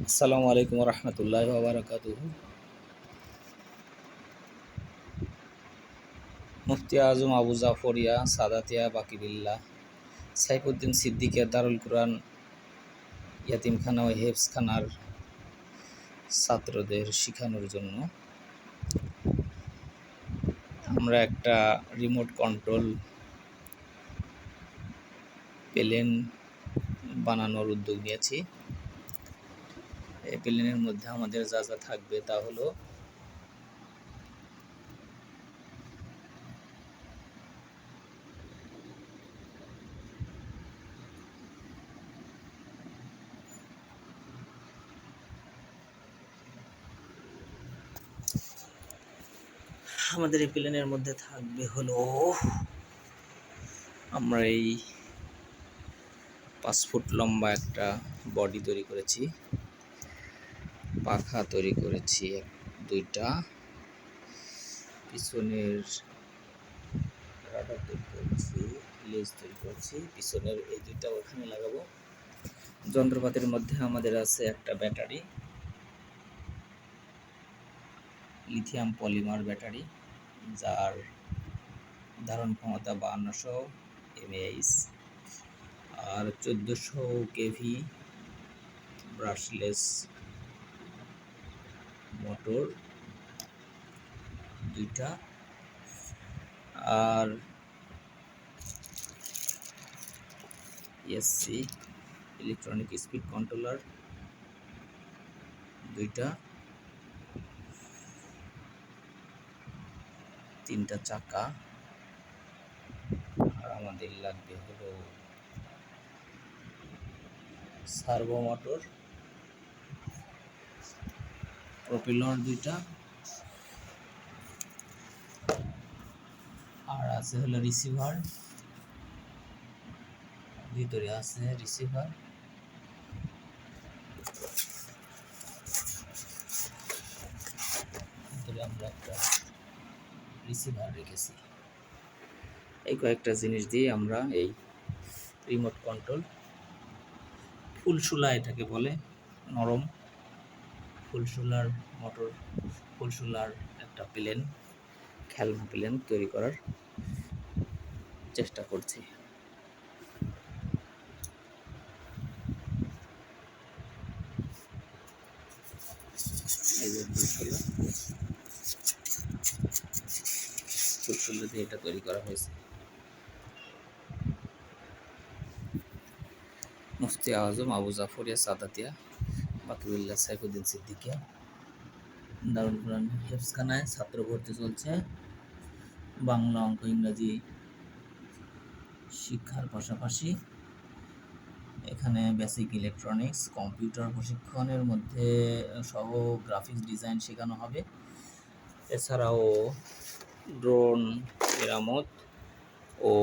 আসসালামু আলাইকুম রহমতুল্লাহ বারাকাতুহু। মুফতি আজম আবু জাফরিয়া সাদাতিয়া বাকিবিল্লাহ সাইফুদ্দিন সিদ্দিকিয়া দারুল কুরআন ইয়াতিমখানা ও হেফজখানার ছাত্রদের শেখানোর জন্য আমরা একটা রিমোট কন্ট্রোল প্লেন বানানোর উদ্যোগ নিয়েছি। এই প্লেনের মধ্যে আমাদের যা যা থাকবে তা হলো আমাদের এই প্লেনের মধ্যে থাকবে হলো আমরা এই 5 ফুট লম্বা একটা বডি তৈরি করেছি, পাখা তৈরি করেছি দুইটা, পিছনের রাডার তৈরি করেছি, লেজ তৈরি করেছি, পিছনের এই দুইটা ওখানে লাগাবো। যন্ত্রপাতির মধ্যে আমাদের আছে একটা ব্যাটারি, লিথিয়াম পলিমার ব্যাটারি, যার ধারণ ক্ষমতা 5200 mAh আর 1400 কেভি ব্রাশলেস মোটর দুইটা, আর এসসি ইলেকট্রনিক স্পিড কন্ট্রোলার দুইটা, 3টা চাকা, আর আমাদের লাগবে হলো সার্ভো মোটর, প্রপেলার দুইটা, আর আছে হলো রিসিভার, ভিতরে আছে রিসিভার, ভিতরে আমরা একটা রিসিভার রেখেছি। এই কয়েকটা জিনিস দিয়ে আমরা এই রিমোট কন্ট্রোল ফুলসুলা এটাকে বলে, নরম ফুলসুলার মোটর, ফুলসুলার একটা প্লেন, খেলনা প্লেন তৈরি করার চেষ্টা করছি। এই যে ফুলসুলা দিয়ে এটা তৈরি করা হয়েছে। মুফতি আজম আবু জাফরিয়া সাদাতিয়া বাকিবিল্লাহ সাইফুদ্দিন সিদ্দিকিয়া দারুল কুরআন হেফজখানায় ছাত্র ভর্তি চলছে। বাংলা, অঙ্ক, ইংরাজি শিক্ষার পাশাপাশি এখানে বেসিক ইলেকট্রনিক্স, কম্পিউটার প্রশিক্ষণের মধ্যে সহ গ্রাফিক্স ডিজাইন শেখানো হবে। এছাড়াও ড্রোন মেরামত ও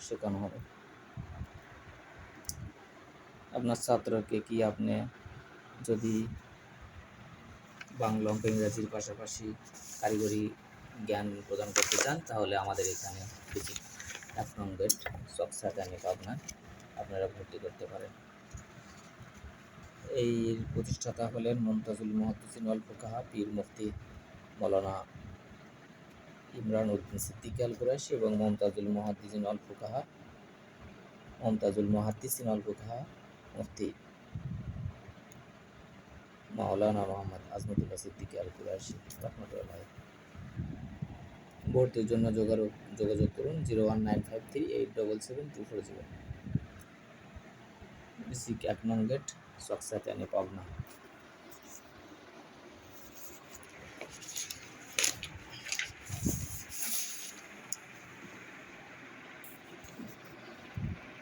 শেখানো হবে। আপনার ছাত্রকে কি আপনি যদি বাংলা, অঙ্ক, ইংরাজির পাশাপাশি কারিগরি জ্ঞান প্রদান করতে চান তাহলে আমাদের এখানে ভিজিট 1 নং গেট চকসাদানি পাবনা আপনারা ভর্তি করতে পারেন। এই প্রতিষ্ঠাতা হলেন মুমতাজুল মুহাদ্দিসিন ওয়াল ফুকাহা পীর মুফতি মৌলানা ইমরান উদ্দিন সিদ্দিকী আল কুরাইশি এবং মুমতাজুল মুহাদ্দিসিন ওয়াল ফুকাহা মুফতি মাওলানা মোহাম্মদ আজমতুল্লাহ সিদ্দিকী আল কুরাইশি রহমতুল্লাহ। ভর্তির জন্য যোগাযোগ করুন 01953877240। বেসিক 1 নং গেট চকসাদানি পাবনা।